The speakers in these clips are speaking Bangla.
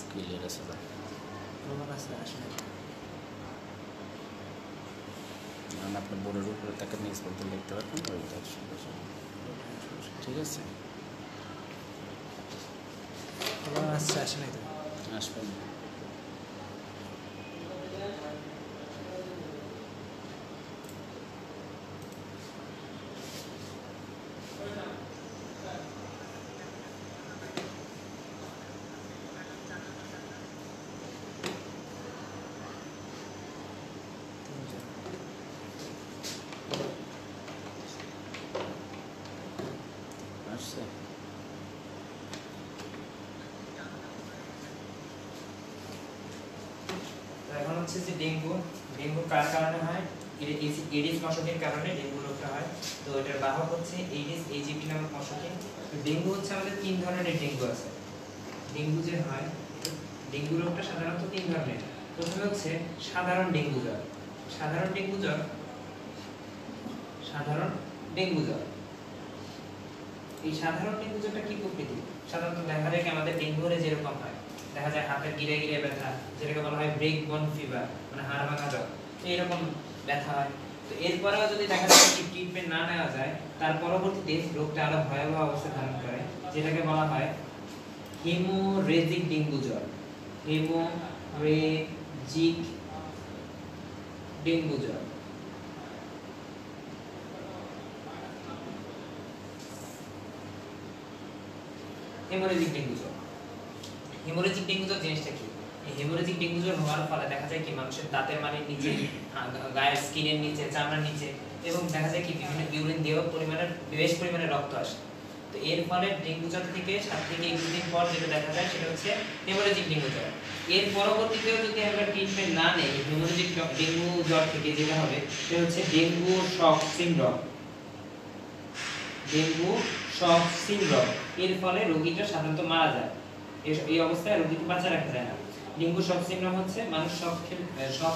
ক্লিয়ার আছে ভাই প্রমাণ আছে আসলে মানে আপনি বোর্ডের উপরে তাকে নিজ বলতে লিখতে পারবেন ওইটা ঠিক আছে প্রমাণ আছে আসলে তো আসবেন আসছে এখন হচ্ছে যে ডেঙ্গু কার কারণে হয় এডিস মশকের কারণে ডেঙ্গু রোগটা হয় তো এটার বাহক হচ্ছে এডিস এজিপি নামক মশকে ডেঙ্গু হচ্ছে আমাদের তিন ধরনের ডেঙ্গু আছে ডেঙ্গু যে হয় ডেঙ্গু রোগটা সাধারণত তিন ধরনের প্রথমে হচ্ছে সাধারণ ডেঙ্গু জ্বর সাধারণ ডেঙ্গু জ্বর এই সাধারণ ডেঙ্গু জ্বরটা কি প্রকৃতি সাধারণত দেখা যায় কি আমাদের ডেঙ্গু হলে যেরকম হয় দেখা যায় হাতের গিরে গিরে ব্যথা যেটাকে বলা হয় ব্রেক বোন ফিভার মানে হাড় ভাঙা জ্বর তো এরকম ব্যথা হয় তো এরপরেও যদি দেখা যায় কি ট্রিটমেন্ট না নেওয়া যায় তার পরবর্তীতে রোগটা আরো ভয়াবহ অবস্থা ধারণ করে যেটাকে বলা হয় হেমোরেজিক ডেঙ্গু জ্বর হেমোরেজিক ডেঙ্গু জ্বর হেমোরেজিক ডেঙ্গু জ্বর জিনিসটা কি এই হেমোরেজিক ডেঙ্গু জ্বর হওয়ার ফলে দেখা যায় কি মানুষের দাঁতের মাড়ির নিচে গায়ের স্কিনের নিচে চামড়ার নিচে এবং দেখা যায় কি বিভিন্ন ইউরিন দেওয়ার বেশ পরিমাণে রক্ত আসে তো এর ফলে ডেঙ্গু জ্বর থেকে 7 থেকে 21 দিন পর যেটা দেখা যায় সেটা হচ্ছে হেমোরেজিক ডেঙ্গু জ্বর এর পরবর্তীতেও যদি আমরা ট্রিটমেন্ট না নেই হেমোরেজিক ডেঙ্গু জ্বর থেকে যেটা হবে সেটা হচ্ছে ডেঙ্গু শক সিনড্রোম এর ফলে রোগীটা সাধারণত মারা যায় এই অবস্থায় রোগীকে বাঁচা রাখা যায় না ডেঙ্গু শক সিনড্রোম হচ্ছে মানুষ শক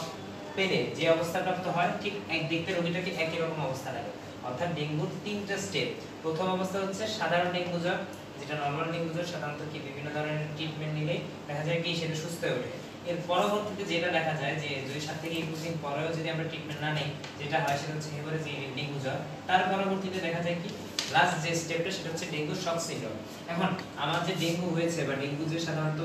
পেলে যে অবস্থাপ্রাপ্ত হয় ঠিক দেখতে রোগীটাকে একই রকম অবস্থা লাগে অর্থাৎ ডেঙ্গুর তিনটা স্টেপ প্রথম অবস্থা হচ্ছে সাধারণ ডেঙ্গু জ্বর যেটা নরমাল ডেঙ্গু জ্বর সাধারণত কি বিভিন্ন ধরনের ট্রিটমেন্ট নিলে দেখা যায় কি সেটা সুস্থ হয়ে ওঠে এর পরবর্তীতে যেটা দেখা যায় যে 7 থেকে 21 দিন পরেও যদি আমরা ট্রিটমেন্ট না নেই যেটা হয় সেটা হচ্ছে হেমোরেজিক ডেঙ্গু জ্বর তার পরবর্তীতে দেখা যায় কি লাস্ট যে স্টেপটা সেটা হচ্ছে ডেঙ্গু শক সিনড্রোম এখন আমার যে ডেঙ্গু হয়েছে বা ডেঙ্গু যে সাধারণত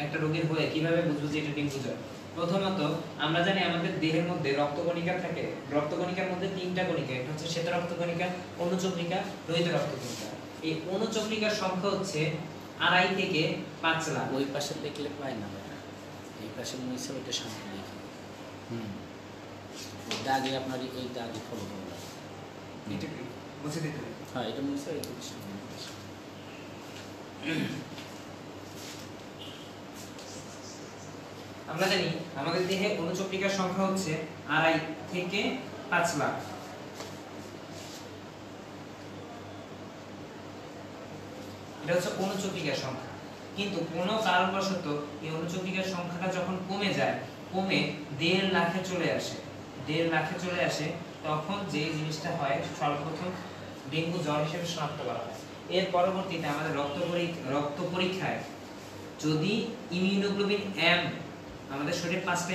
একটা রোগের হয় কিভাবে বুঝবো যে এটা ডেঙ্গু জ্বর প্রথমত আমরা জানি আমাদের দেহের মধ্যে রক্তকণিকা থাকে রক্তকণিকার মধ্যে তিনটা কণিকা একটা হচ্ছে শ্বেত রক্তকণিকা অনুচক্রিকা লোহিত রক্তকণিকা এই অনুচক্রিকার সংখ্যা হচ্ছে 2.5 থেকে 5 লাখ ওই পাশে দেখলে পায় না এই পাশে নিচে ওইটা সামনে দেখি দাগে আপনার এই দাগে ফলো করুন এটা মুছে দিতে হবে হ্যাঁ এটা মুছে এটা সামনে আমরা জানি আমাদের দেহে অনুচক্রিকার সংখ্যা হচ্ছে 2.5 থেকে 5 লাখ এটা হচ্ছে অনুচক্রিকার সংখ্যা কিন্তু কোনো কারণবশত এই অনুচক্রিকার সংখ্যাটা যখন কমে যায় কমে 1.5 লাখে চলে আসে তখন যে জিনিসটা হয় সর্বপ্রথম ডেঙ্গু জ্বর হিসেবে শনাক্ত করা হয় এর পরবর্তীতে আমাদের রক্ত পরীক্ষায় যদি ইমিউনোগ্লোবিন এম আমাদের শরীরে 5টা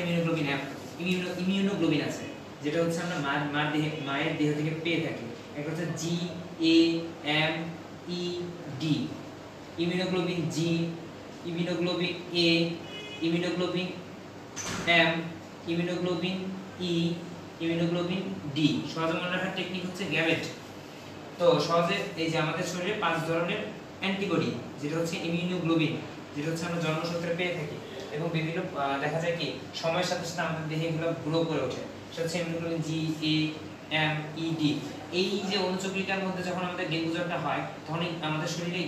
ইমিউনোগ্লোবিন আছে যেটা হচ্ছে আমরা মায়ের দেহ থেকে পেয়ে থাকি একটা হচ্ছে G A M E D immunoglobulin G immunoglobulin A immunoglobulin M immunoglobulin E immunoglobulin D সহজে মনে রাখার টেকনিক হচ্ছে গ্যামেট তো সহজে এই যে আমাদের শরীরে 5 ধরনের অ্যান্টিবডি যেটা হচ্ছে ইমিউনোগ্লোবিন যেটা হচ্ছে আমরা জন্মসূত্রে পেয়ে থাকি এবং বিভিন্ন দেখা যায় কি সময়ের সাথে সাথে আমাদের দেহে এগুলো গ্রো করে ওঠে সেটা হচ্ছে immunoglobin G A M E D এই যে অনুচক্রিকার মধ্যে যখন আমাদের ডেঙ্গু জ্বরটা হয় তখন আমাদের শরীরে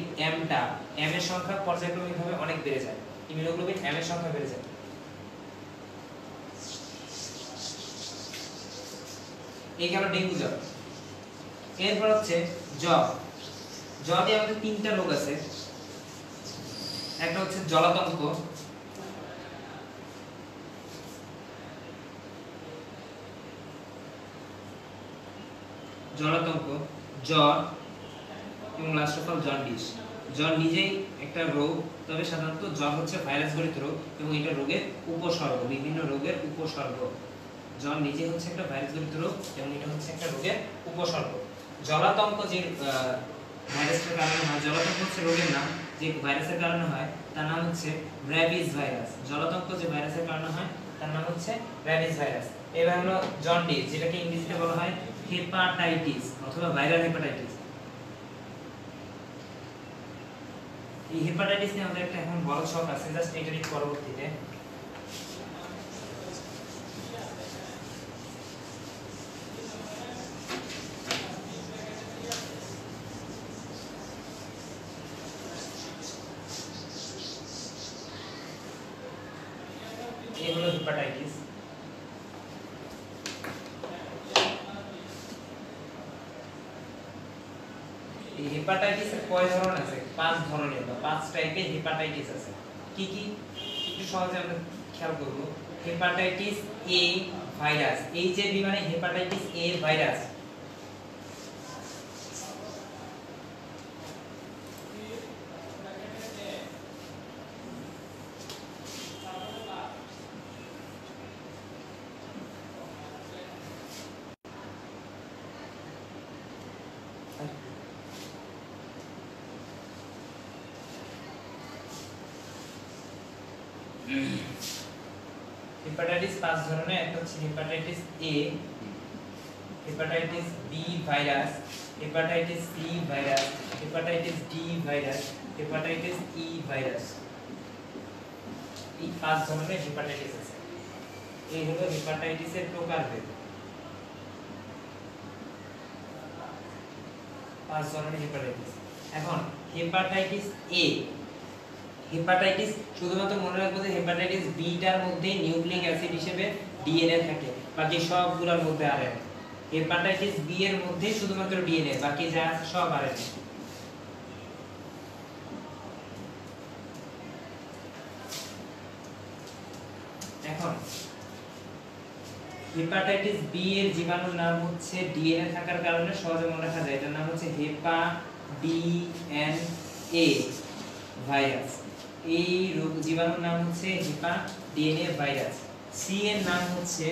এম এর সংখ্যা পর্যায়ক্রমিকভাবে অনেক বেড়ে যায় ইমিউনোগ্লোবিন এম এর সংখ্যা বেড়ে যায় এই গেল ডেঙ্গু জ্বর এরপর হচ্ছে জ্বর দিয়ে আমাদের 3টা রোগ আছে একটা হচ্ছে জলাতঙ্ক জ্বর এবং লাস্ট অফ অল জন্ডিস জ্বর নিজেই একটা রোগ, তবে সাধারণত জ্বর হচ্ছে ভাইরাস জনিত রোগ এবং এটা রোগের উপসর্গ, বিভিন্ন রোগের উপসর্গ। জ্বর নিজে হচ্ছে একটা ভাইরাস জনিত রোগ এবং এটা হচ্ছে একটা রোগের উপসর্গ। জলাতঙ্ক যে ভাইরাসের কারণে হয়, জলাতঙ্ক হচ্ছে রোগের নাম, যে ভাইরাসের কারণে হয় তার নাম হচ্ছে র্যাবিস ভাইরাস। জলাতঙ্ক যে ভাইরাসের কারণে হয় তার নাম হচ্ছে র্যাবিস ভাইরাস। এবার হলো জন্ডিস, যেটাকে ইংরেজিতে বলা হয় হেপাটাইটিস অথবা ভাইরাল হেপাটাইটিস। এই হেপাটাইটিস নিয়ে আমাদের একটা এখন বড় শখ আছে, জাস্ট এটারই পরবর্তীতে। এই হলো হেপাটাইটিস। এই হেপাটাইটিসের কয় ধরন আছে? 5 ধরনের বা 5 টাইপের হেপাটাইটিস আছে। কি কি একটু সহজে আমরা খেয়াল করব। হেপাটাইটিস এ ভাইরাস, এইচএভি মানে হেপাটাইটিস এ ভাইরাস। হেপাটাইটিস 5 ধরনের। একটা হচ্ছে hepatitis A, hepatitis B virus, hepatitis C virus, hepatitis D virus, hepatitis E virus. এই 5 ধরনের হেপাটাইটিস আছে। এই হলো হেপাটাইটিসের প্রকারভেদ। 5 ধরনের হেপাটাইটিস। এখন হেপাটাইটিস এ, হেপাটাইটিস শুধুমাত্র মনে রাখবো যে হেপাটাইটিস বি টার মধ্যে নিউক্লিক অ্যাসিড হিসেবে ডিএনএ থাকে, বাকি সবগুলোর মধ্যে আরএনএ। হেপাটাইটিস বি এর মধ্যে শুধুমাত্র ডিএনএ, বাকি যা আছে সব আরএনএ। এখন হেপাটাইটিস বি এর জীবাণুর নাম হচ্ছে ডিএনএ থাকার কারণে সহজে মনে রাখা যায়, এটার নাম হচ্ছে হেপা ডিএনএ ভাইরাস। এই রোগ জীবাণুর নাম হচ্ছে হেপা ডিএনএ ভাইরাস। সি এর নাম হচ্ছে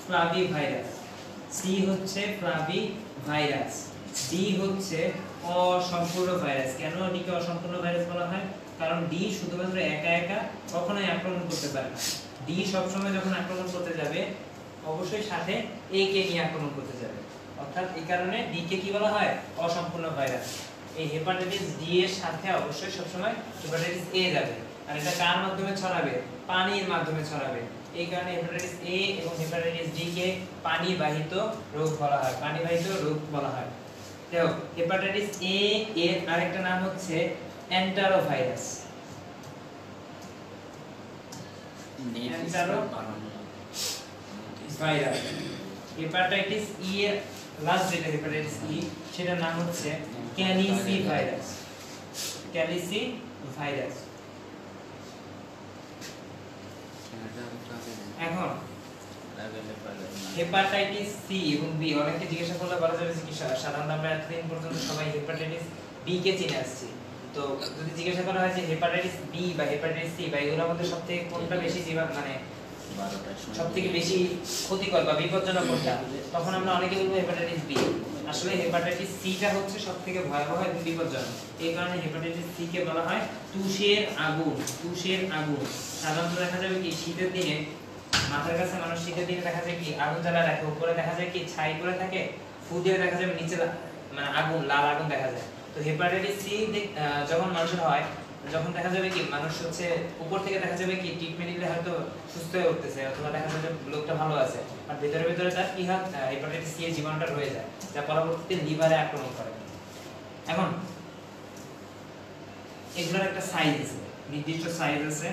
ফ্লাভি ভাইরাস, সি হচ্ছে ফ্লাভি ভাইরাস। ডি হচ্ছে অসম্পূর্ণ ভাইরাস। কেন এটিকে অসম্পূর্ণ ভাইরাস বলা হয়? কারণ ডি শুধুমাত্র একা একা কখনোই আক্রমণ করতে পারে না। ডি সবসময় যখন আক্রমণ করতে যাবে অবশ্যই সাথে এ কে নিয়ে আক্রমণ করতে যাবে, অর্থাৎ এই কারণে ডি কে কি বলা হয়? অসম্পূর্ণ ভাইরাস। এই হেপাটাইটিস ডি এর সাথে অবশ্যই সবসময় হেপাটাইটিস এ যাবে, আর এটা কার মাধ্যমে ছড়াবে? পানির মাধ্যমে ছড়াবে। এই কারণে হেপাটাইটিস এ এবং হেপাটাইটিস ডি কে পানি বাহিত রোগ বলা হয়, পানি বাহিত রোগ বলা হয়। দেখো হেপাটাইটিস এ এর আরেকটা নাম হচ্ছে এন্টারোভাইরাস। ভাইরাস। হেপাটাইটিস ই এর লাস্ট যেটা হেপাটাইটিস ই, সেটার নাম হচ্ছে ক্যালিসি ভাইরাস। Calici virus. এখন হেপাটাইটিস সি এবং বি, অনেকে জিজ্ঞাসা করলে বলা যাবে যে কি সাধারণত আমরা এতদিন পর্যন্ত সবাই হেপাটাইটিস বি কে চিনে আসছি। তো যদি জিজ্ঞাসা করা হয় যে হেপাটাইটিস বি বা হেপাটাইটিস সি বা এগুলোর মধ্যে সবথেকে কোনটা বেশি মানে সবথেকে বেশি ক্ষতিকর বা বিপজ্জনক কোনটা, তখন আমরা অনেকে বলবো হেপাটাইটিস বি। আসলে হেপাটাইটিস সি টা হচ্ছে সবথেকে ভয়াবহ এবং বিপজ্জনক। এই কারণে হেপাটাইটিস সি কে বলা হয় তুষের আগুন। তুষের আগুন সাধারণত দেখা যাবে কি শীতের দিনে মাথার কাছে মানুষ শীতের দিনে দেখা যায় কি আগুন জ্বালা রাখে, উপরে দেখা যায় কি ছাই করে থাকে, ফু দিয়ে দেখা যাবে নিচে মানে আগুন, লাল আগুন দেখা যায়। তো হেপাটাইটিস সি যখন মানুষের হয়, যখন দেখা যাবে কি মানুষ হচ্ছে উপর থেকে দেখা যাবে কি ট্রিটমেন্ট নিলে হয়তো সুস্থ হয়ে উঠতেছে অথবা দেখা যাবে লোকটা ভালো আছে, আর ভিতরে ভিতরে তার কি হয় হেপাটাইটিস সি এর জীবাণুটা রয়ে যায়, যা পরবর্তীতে লিভারে আক্রমণ করে। এখন এগুলোর একটা সাইজ আছে, নির্দিষ্ট সাইজ আছে।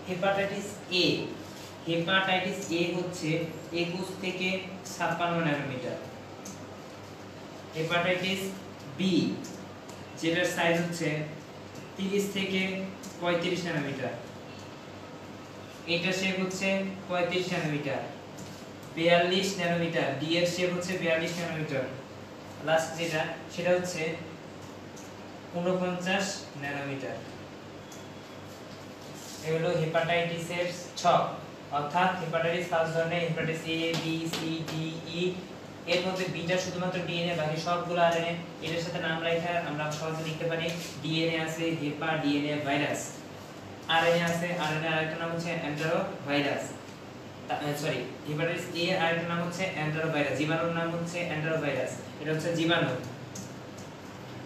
হেপাটাইটিস এ, হেপাটাইটিস এ হচ্ছে 21 থেকে 56 ন্যানোমিটার। হেপাটাইটিস বি যেটার সাইজ হচ্ছে 30 থেকে 35 ন্যানোমিটার। এটা শেপ হচ্ছে 35 ন্যানোমিটার। 42 ন্যানোমিটার। ডি এর শেপ হচ্ছে 42 ন্যানোমিটার। লাস্ট যেটা সেটা হচ্ছে 49 ন্যানোমিটার। এগুলো হেপাটাইটিসের ছক, অর্থাৎ হেপাটাইটিস 5 ধরনের, hepatitis A B C D E, এর মধ্যে বিটা শুধুমাত্র ডিএনএ, বাকি সবগুলো আরএনএ। এটার সাথে নাম লেখা আমরা সহজে লিখতে পারি, ডিএনএ আছে হেপা ডিএনএ ভাইরাস, আরএনএ আছে, আরএনএ আরেকটা নাম হচ্ছে এন্টারো ভাইরাস, সরি হেপাটাইটিস এ আরেকটা নাম হচ্ছে এন্টারো ভাইরাস, জীবাণুর নাম হচ্ছে এন্টারো ভাইরাস। এটা হচ্ছে জীবাণু,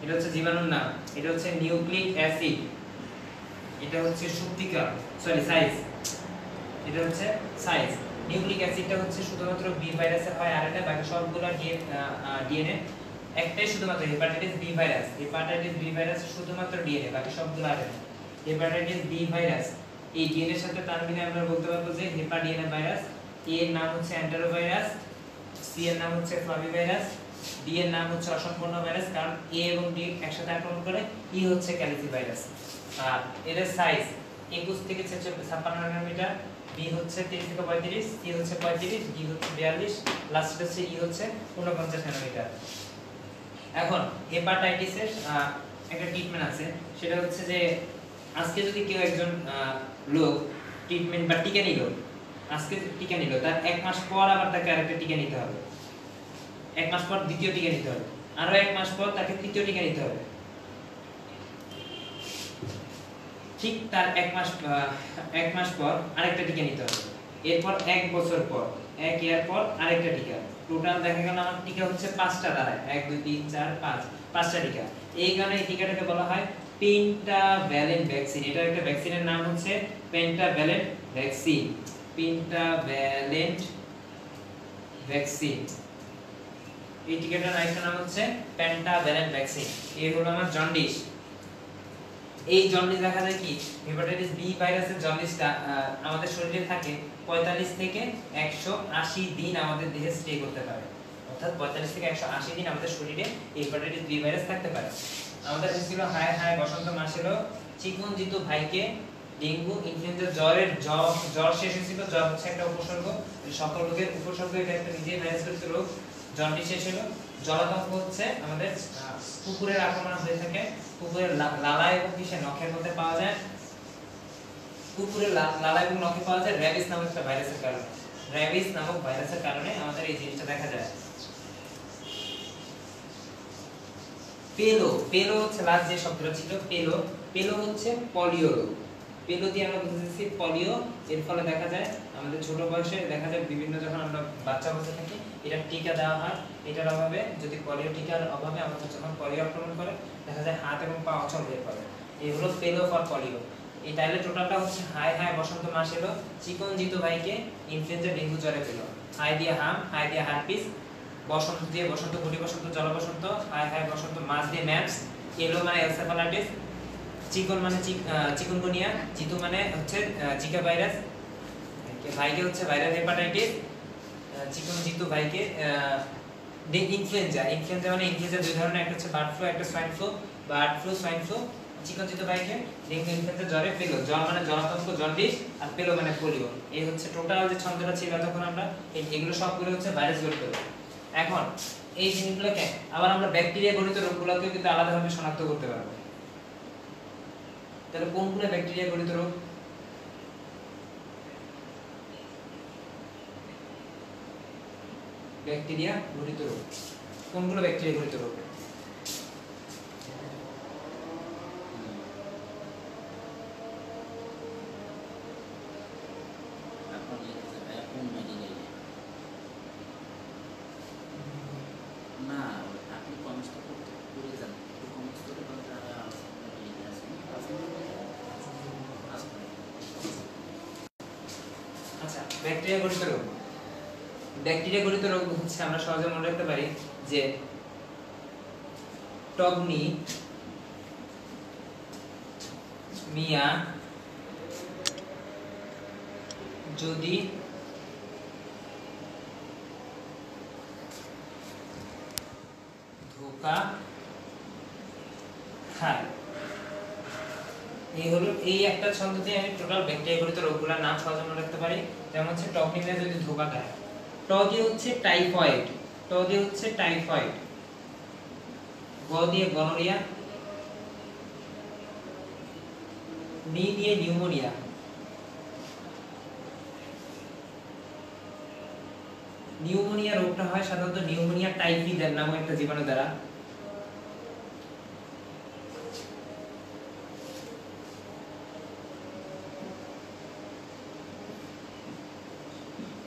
এটা হচ্ছে জীবাণুর নাম। এটা হচ্ছে নিউক্লিক অ্যাসিড, এটা হচ্ছে শক্তিকা, সরি সাইজ, এটা হচ্ছে সাইজ। নিউক্লিক অ্যাসিডটা হচ্ছে শুধুমাত্র বি ভাইরাসের হয় আরএনএ, বাকি সবগুলো ডিএনএ। একটাই শুধুমাত্র hepatitis B virus, hepatitis B virus শুধুমাত্র ডিএনএ, বাকি সবগুলো আরএনএ। হেপাটাইটিস বি ভাইরাস এই ডিএনএ এর সাথে তার মিলে আমরা বলতে পারবো যে হেপা ডিএনএ ভাইরাস। এ এর নাম হচ্ছে এন্টারোভাইরাস, সি এর নাম হচ্ছে ফ্লাভিভাইরাস, ডি এর নাম হচ্ছে অসম্পূর্ণ ভাইরাস, কারণ এ এবং ডি একসাথে আক্রমণ করে। ই হচ্ছে ক্যালিসিভাইরাস। আর এর সাইজ 21 থেকে 56 ন্যানোমিটার, বি হচ্ছে 30 থেকে 35, সি হচ্ছে 35, ডি হচ্ছে 42, লাস্ট হচ্ছে ই হচ্ছে 49 ন্যানোমিটার। এখন হেপাটাইটিসের একটা ট্রিটমেন্ট আছে, সেটা হচ্ছে যে আজকে যদি কেউ একজন লোক ট্রিটমেন্ট বা টিকা নিল, আজকে টিকা নিল, তার 1 মাস পর আবার তাকে আরেকটা টিকা নিতে হবে, 1 মাস পর দ্বিতীয় টিকা নিতে হবে, আরো 1 মাস পর তাকে তৃতীয় টিকা নিতে হবে। ঠিক তার 1 মাস পর আরেকটা টিকা নিতে হবে, এরপর 1 বছর পর 1 ইয়ার পর আরেকটা টিকা। টোটাল দেখা গেল আমার টিকা হচ্ছে 5টা দাঁড়ায়, 1 2 3 4 5, 5টা টিকা। এই কারণে এই টিকাটাকে বলা হয় পেন্টাভ্যালেন্ট ভ্যাকসিন। এটার একটা ভ্যাকসিনের নাম হচ্ছে পেন্টাভ্যালেন্ট ভ্যাকসিন, পেন্টাভ্যালেন্ট ভ্যাকসিন। এই টিকাটার আরেকটা নাম হচ্ছে পেন্টাভ্যালেন্ট ভ্যাকসিন। এই হলো আমার জন্ডিস। এই জন্ডিস দেখা যায় কি, হেপাটাইটিস বি ভাইরাসের জন্ডিসটা আমাদের শরীরে থাকে 45 থেকে 180 দিন আমাদের দেহে স্টে করতে পারে, অর্থাৎ 45 থেকে 180 দিন আমাদের শরীরে হেপাটাইটিস বি ভাইরাস থাকতে পারে। আমাদের ছিল হায় হায় বসন্ত মাস এলো, চিকুন জিতু ভাইকে ডেঙ্গু ইনফ্লুয়েঞ্জা জ্বর শেষ হয়েছিল। জ্বর হচ্ছে একটা উপসর্গ, সকল রোগের উপসর্গ, এটা একটা নিজেই ভাইরাসজনিত রোগ। জন্ডিস শেষ হলো। জলাতঙ্ক হচ্ছে আমাদের কুকুরের আক্রমণ হয়ে থাকে, কুকুরের লালা এবং কিসে নখের মধ্যে পাওয়া যায়, কুকুরের লালা এবং নখে পাওয়া যায় র্যাবিস নামক একটা ভাইরাসের কারণে। র্যাবিস নামক ভাইরাসের কারণে আমাদের এই জিনিসটা দেখা যায়। পেলো হচ্ছে লাস্ট যে শব্দটা ছিল, পেলো হচ্ছে পলিও রোগ। পেলো দিয়ে আমরা বুঝতেছি পলিও। এর ফলে দেখা যায় আমাদের ছোট বয়সে দেখা যায় বিভিন্ন, যখন আমরা বাচ্চা অবস্থায় থাকি, এটা টিকা দেওয়া হয়। এটার অভাবে, যদি পলিও টিকার অভাবে আমাদের যখন পলিও আক্রমণ করে, দেখা যায় হাত এবং পা অচল হয়ে পড়ে। এই হলো পেলো ফর পলিও। এই তাইলে টোটালটা হচ্ছে হাই হাই বসন্ত মাস এলো, চিকন জিতু ভাইকে ইনফ্লুয়েঞ্জা ডেঙ্গু জ্বরে পেলো, হাই দিয়ে হাম, হাই দিয়ে হারপিস, বসন্ত দিয়ে বসন্ত, গুটি বসন্ত, জল বসন্ত, হাই হাই বসন্ত, মাছ দিয়ে ম্যাপস, এলো মানে এনসেফালাইটিস, চিকন মানে চিকুনগুনিয়া, জিতু মানে হচ্ছে জিকা ভাইরাস, ভাইকে হচ্ছে ভাইরাল হেপাটাইটিস, চিকন জিতু ভাইকে ইনফ্লুয়েঞ্জা মানে ইনফ্লুয়েঞ্জা দুই ধরনের, একটা হচ্ছে বার্ড ফ্লু, একটা swine flu. Bird flu, swine flu. চিকন জিতু ভাইকে ডেঙ্গু ইনফ্লুয়েঞ্জা জ্বরে পেলো, জ্বর মানে জলাতঙ্ক জন্ডিস, আর পেলো মানে পোলিও। এই হচ্ছে টোটাল যে ছন্দটা ছিল তখন আমরা, এগুলো সবগুলো হচ্ছে ভাইরাস গঠিত। এখন এই জিনিসগুলোকে আবার আমরা ব্যাকটেরিয়া গঠিত রোগগুলোকে কিন্তু আলাদাভাবে শনাক্ত করতে পারবো। তাহলে কোনগুলো ব্যাকটেরিয়া গঠিত রোগ? ব্যাকটেরিয়া গঠিত রোগ কোনগুলো? ব্যাকটেরিয়া গঠিত রোগ না, আপনি কমিস্ট করতে করে যান, কমিস্ট করে আচ্ছা, ব্যাকটেরিয়া গঠিত রোগ। ব্যাকটেরিয়া গঠিত রোগ হচ্ছে আমরা সহজে মনে রাখতে পারি যে টগনি মিয়া যদি ধোকা খায়, এই হলো, এই একটা ছন্দ দিয়ে আমি টোটাল ব্যাকটেরিয়া গঠিত রোগগুলোর নাম সহজে মনে রাখতে পারি। যেমন হচ্ছে টগনি মিয়া যদি ধোকা খায়, ট দিয়ে হচ্ছে টাইফয়েড, ট দিয়ে হচ্ছে টাইফয়েড, গ দিয়ে গনোরিয়া, ট নি দিয়ে নিউমোনিয়া, নিউমোনিয়া রোগটা হয় সাধারণত নিউমোনিয়া টাইফয়েড নামক একটা জীবাণু দ্বারা।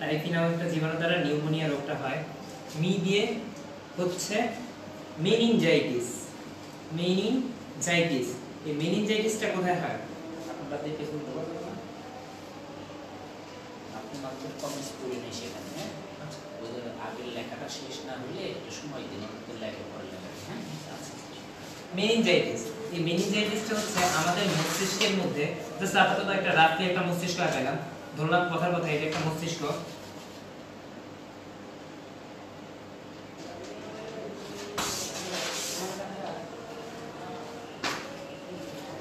টাইফয়েড নামক একটা জীবাণু দ্বারা নিউমোনিয়া রোগটা হয়। মি দিয়ে হচ্ছে মেনিনজাইটিস, মেনিনজাইটিস। এই মেনিনজাইটিসটা কোথায় হয়? আপনারা দেখে শুনতে পারবেন না, আপনি মাত্র কমেন্টস করে নেই সেখানে, হ্যাঁ ওদের আগের লেখাটা শেষ না হলে একটু সময় দিন, আমাদের লেখা পড়ে লেখা, হ্যাঁ আচ্ছা। মেনিনজাইটিস, এই মেনিনজাইটিসটা হচ্ছে আমাদের মস্তিষ্কের মধ্যে, জাস্ট আপাতত একটা রাফলি একটা মস্তিষ্ক আঁকালাম, ধরলাম কথার কথা এটা একটা মস্তিষ্ক।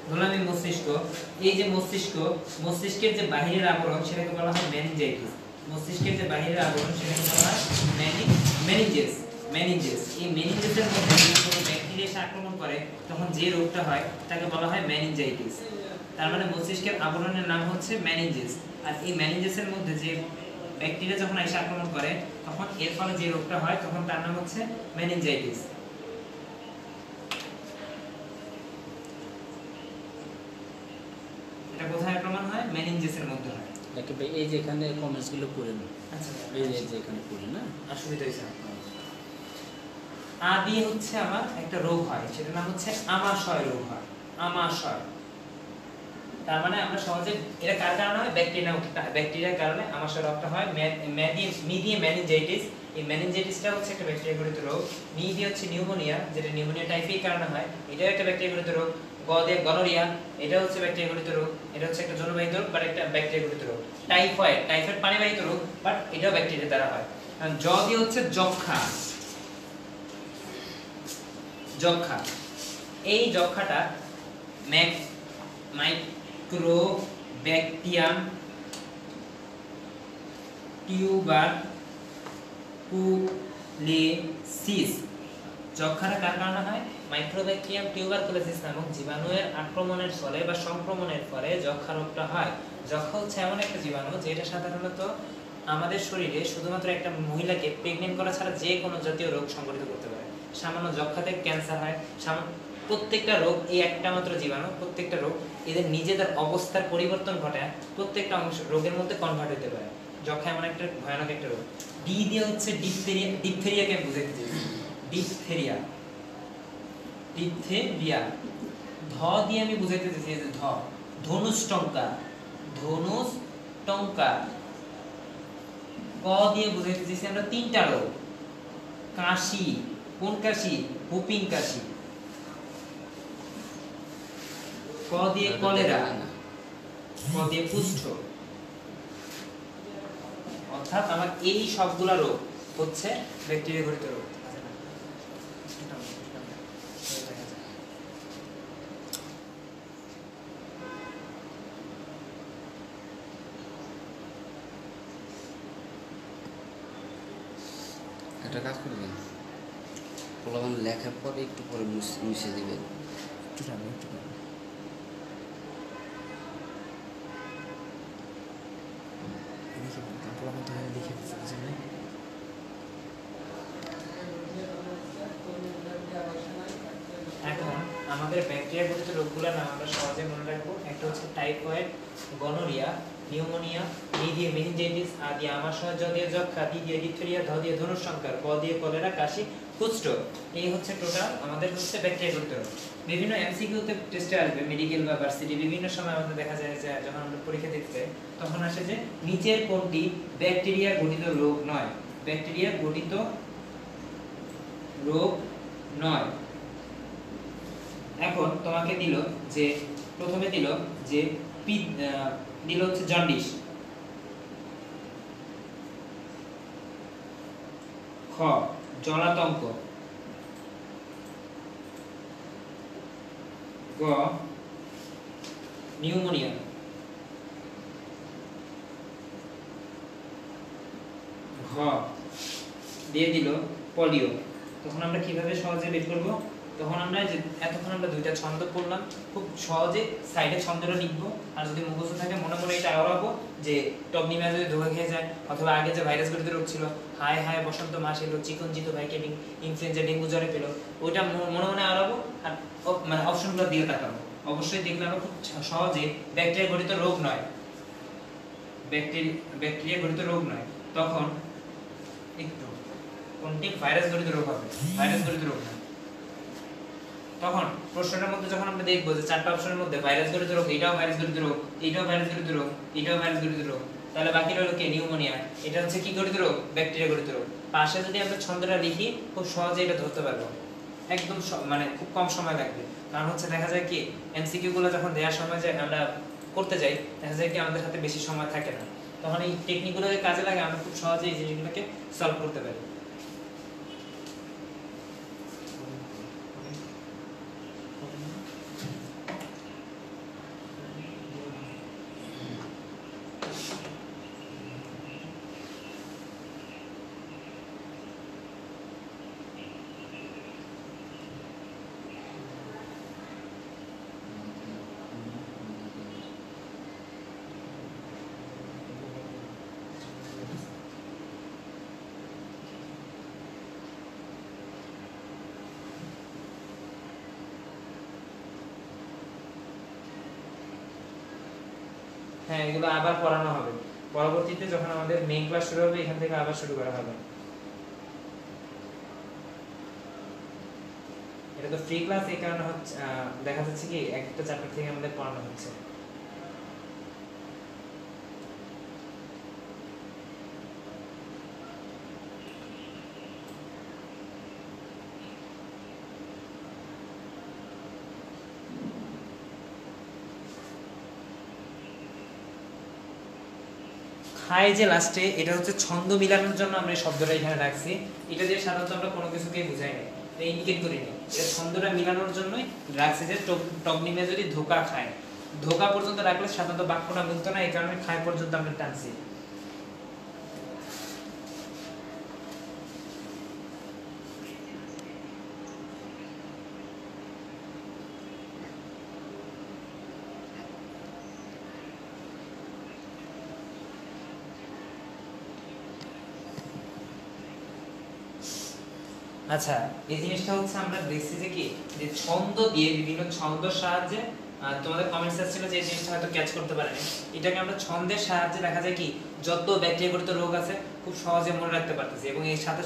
ধরলাম এই মস্তিষ্ক, এই যে মস্তিষ্ক, মস্তিষ্কের যে বাহিরের আবরণ সেটাকে বলা হয় মেনিনজাইটিস। মস্তিষ্কের যে বাহিরের আবরণ সেটাকে বলা হয় মেনিনজেস। মেনিনজেস, এই মেনিনজেসের মধ্যে যদি কোনো ব্যাকটেরিয়া এসে আক্রমণ করে তখন যে রোগটা হয় তাকে বলা হয় মেনিনজাইটিস। তার মানে মস্তিষ্কের আবরণের নাম হচ্ছে মেনিনজেস। আর এই মেনিনজেসের মধ্যে যে ব্যাকটেরিয়া যখন এসে আক্রমণ করে তখন এর ফলে যে রোগটা হয় তখন তার নাম হচ্ছে মেনিনজাইটিস। এটা কোথায় আক্রমণ হয়? মেনিনজেসের মধ্যে হয়। দেখে ভাই এই যে এখানে কমেন্টস গুলো করে না, আচ্ছা, এই যে এখানে করে না, অসুবিধা হয়েছে না। আ দিয়ে হচ্ছে আমার একটা রোগ হয়, সেটার নাম হচ্ছে আমাশয় রোগ হয়। আমাশয়, তার মানে আমরা সহজে, এটা কার কারণে হয়? ব্যাকটেরিয়ার কারণে আমাশয় রোগটা হয়। মি দিয়ে মেনিনজাইটিস, এই মেনিনজাইটিসটা হচ্ছে একটা ব্যাকটেরিয়া ঘটিত রোগ। নি দিয়ে হচ্ছে নিউমোনিয়া, যেটা নিউমোনিয়া টাইফয়েড কারণে হয়, এটাও একটা ব্যাকটেরিয়া ঘটিত রোগ। গ দিয়ে গনোরিয়া, এটা হচ্ছে ব্যাকটেরিয়া ঘটিত রোগ, এটা হচ্ছে একটা জনবাহিত রোগ বাট একটা ব্যাকটেরিয়া ঘটিত রোগ। টাইফয়েড, টাইফয়েড পানিবাহিত রোগ বাট এটাও ব্যাকটেরিয়া দ্বারা হয়। জ দিয়ে হচ্ছে যক্ষা, যক্ষা। এই যক্ষাটা মাইক্রোব্যাকটিয়াম টিউবারকুলোসিস। যক্ষাটা কার কারণে হয়? মাইক্রোব্যাকটিয়াম টিউবারকুলোসিস নামক জীবাণুর আক্রমণের ফলে বা সংক্রমণের ফলে যক্ষা রোগটা হয়। যক্ষা হচ্ছে এমন একটা জীবাণু যেটা সাধারণত আমাদের শরীরে শুধুমাত্র একটা মহিলাকে প্রেগনেন্ট করা ছাড়া যে কোনো জাতীয় রোগ সংঘটিত করতে পারে। সামান্য যক্ষাতে ক্যান্সার হয়, প্রত্যেকটা রোগ, এই একটা মাত্র জীবাণু, প্রত্যেকটা রোগ এদের নিজেদের অবস্থার পরিবর্তন ঘটায় প্রত্যেকটা অংশ রোগের মধ্যে কনভার্ট হতে পারে। যক্ষা এমন একটা ভয়ানক একটা রোগ। ডি দিয়ে হচ্ছে ডিপথেরিয়া, ডিপথেরিয়াকে আমি বুঝাইতে চাইছি, ডিপথেরিয়া, ডিপথেরিয়া। ধ দিয়ে আমি বুঝাইতে চাইছি যে ধ, ধনুষ্টঙ্কার, ধনুষ্টঙ্কার। ক দিয়ে বুঝাইতে চাইছি আমরা তিনটা রোগ, কাশি, কোন কাশি? হুপিং কাশি। ক দিয়ে কলেরা, ক দিয়ে কুষ্ঠ। অর্থাৎ আমার এই সবগুলা রোগ হচ্ছে ব্যাকটেরিয়া ঘটিত রোগ। একটা কাজ করবেন, পোলাপান লেখার পরে একটু পরে মুছে দিবেন। একটু টানো, একটু টানো। লিখে ফেলতাম, পোলাপান তো লিখে ফেলছে, বুঝলেন না? এখন আমাদের ব্যাকটেরিয়া ঘটিত রোগগুলোর নাম আমরা সহজে মনে রাখবো। একটা হচ্ছে টাইফয়েড, গনোরিয়া, নিউমোনিয়া, নি দিয়ে মেনিনজাইটিস, আ দিয়ে আমাশয়, জ দিয়ে যক্ষা, দি দিয়ে ডিপথেরিয়া, ধ দিয়ে ধনুষ্টঙ্কার, ক দিয়ে কলেরা, কাশি, কুষ্ঠ। এই হচ্ছে টোটাল আমাদের হচ্ছে ব্যাকটেরিয়া ঘটিত রোগ। বিভিন্ন এমসিকিউতে টেস্টে আসবে, মেডিকেল বা ভার্সিটি বিভিন্ন সময় আমাদের দেখা যায় যে যখন আমরা পরীক্ষা দিতে যাই তখন আসে যে নিচের কোনটি ব্যাকটেরিয়া ঘটিত রোগ নয়, ব্যাকটেরিয়া ঘটিত রোগ নয়। এখন তোমাকে দিল যে, প্রথমে দিল যে দিল হচ্ছে জন্ডিস, খ জলাতঙ্ক, গ নিউমোনিয়া, ঘ দিয়ে দিল পলিও। তখন আমরা কিভাবে সহজে বের করব? তখন আমরা যে এতক্ষণ আমরা দুইটা ছন্দ পড়লাম, খুব সহজে সাইডে ছন্দটা লিখবো, আর যদি মুখস্থ থাকে মনে মনে এটা আওড়াবো যে টগনিমা যদি ধোকা খেয়ে যায়, অথবা আগে যে ভাইরাস ঘটিত রোগ ছিল, হায় হায় বসন্ত মাস এলো, চিকনজিত ভাইকে ইনফ্লুয়েঞ্জা ডেঙ্গু জ্বরে পেলো, ওইটা মনে মনে আওড়াবো আর মানে অপশনগুলো দিয়ে তাকাবো। অবশ্যই দেখলে আমরা খুব সহজে ব্যাকটেরিয়া ঘটিত রোগ নয়, ব্যাকটেরিয়া ঘটিত রোগ নয়, তখন একটু কোনটি ভাইরাস ঘটিত রোগ হবে, ভাইরাস ঘটিত রোগ না। তখন প্রশ্নটার মধ্যে যখন আমরা দেখবো যে চারটা অপশনের মধ্যে ভাইরাস ঘটিত রোগ, এটাও ভাইরাস ঘটিত রোগ, এটাও ভাইরাস ঘটিত রোগ, এটাও ভাইরাস ঘটিত রোগ, তাহলে বাকি রইল কি নিউমোনিয়া, এটা হচ্ছে কি ঘটিত রোগ, ব্যাকটেরিয়া ঘটিত রোগ। পাশে যদি আমরা ছন্দটা লিখি খুব সহজে এটা ধরতে পারবো, একদম মানে খুব কম সময় লাগবে। কারণ হচ্ছে দেখা যায় কি এমসিকিউ গুলো যখন দেওয়ার সময় যে আমরা করতে যাই, দেখা যায় কি আমাদের হাতে বেশি সময় থাকে না, তখন এই টেকনিকগুলোকে কাজে লাগে আমরা খুব সহজে এই জিনিসগুলোকে সলভ করতে পারি। হ্যাঁ, এগুলো আবার পড়ানো হবে পরবর্তীতে, যখন আমাদের মেইন ক্লাস শুরু হবে এখান থেকে আবার শুরু করা হবে। এটা তো ফ্রি ক্লাস, এই কারণে হচ্ছে দেখা যাচ্ছে কি একটা চ্যাপ্টার থেকে আমাদের পড়ানো হচ্ছে। খায় যে লাস্টে, এটা হচ্ছে ছন্দ মিলানোর জন্য আমরা এই শব্দটা এখানে রাখছি। এটা দিয়ে সাধারণত আমরা কোনো কিছুকেই বুঝাই না, এটা ইন্ডিকেট করি না, এটা ছন্দটা মিলানোর জন্যই রাখছি যে টগনিমে যদি ধোকা খায়, ধোকা পর্যন্ত রাখলে সাধারণত বাক্যটা মিলতো না, এই কারণে খায় পর্যন্ত আমরা টানছি। আচ্ছা, এই জিনিসটা হচ্ছে আমরা দেখছি যে কি যে ছন্দ দিয়ে, বিভিন্ন ছন্দের সাহায্যে, তোমাদের কমেন্টস আসছিল যে এই জিনিসটা হয়তো ক্যাচ করতে পারেনি, এটাকে আমরা ছন্দের সাহায্যে দেখা যায় কি যত ব্যাকটেরিয়া ঘটিত রোগ আছে খুব সহজে মনে রাখতে পারতেছি, এবং এর সাথে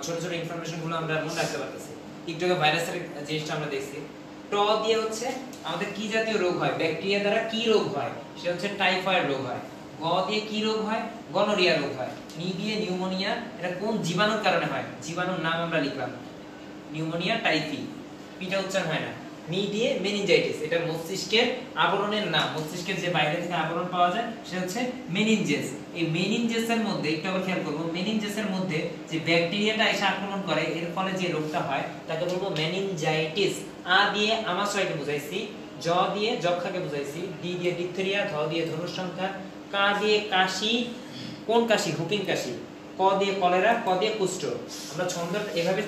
ছোট ছোট ইনফরমেশন গুলো আমরা মনে রাখতে পারতেছি। একটু আগে ভাইরাসের জিনিসটা আমরা দেখছি, ট দিয়ে হচ্ছে আমাদের কি জাতীয় রোগ হয়, ব্যাকটেরিয়া দ্বারা কি রোগ হয়, সেটা হচ্ছে টাইফয়েড রোগ হয়। গ দিয়ে কি রোগ হয়, গনোরিয়া রোগ হয়। নি দিয়ে নিউমোনিয়া, এটা কোন জীবাণুর কারণে হয়, জীবাণুর নাম আমরা লিখলাম নিউমোনিয়া টাইফি, পিটা উচ্চারণ হয় না। মি দিয়ে মেনিনজাইটিস, এটা মস্তিষ্কের আবরণের নাম, মস্তিষ্কের যে বাইরে থেকে আবরণ পাওয়া যায় সেটা হচ্ছে মেনিনজেস। এই মেনিনজেসের মধ্যে একটু আবার খেয়াল করব, মেনিনজেসের মধ্যে যে ব্যাকটেরিয়াটা এসে আক্রমণ করে এর ফলে যে রোগটা হয় তাকে বলবো মেনিনজাইটিস। আ দিয়ে আমাশয়কে বুঝাইছি, জ দিয়ে যক্ষাকে বুঝাইছি, ডি দিয়ে ডিপথেরিয়া, ধ দিয়ে ধনুঃসংখ্যা, কা দিয়ে কাশি, কোন কাশি, হুকিং কাশি, ক দিয়ে কলেরা, ক দিয়ে কুষ্ঠ। আমরা ছন্দ এভাবে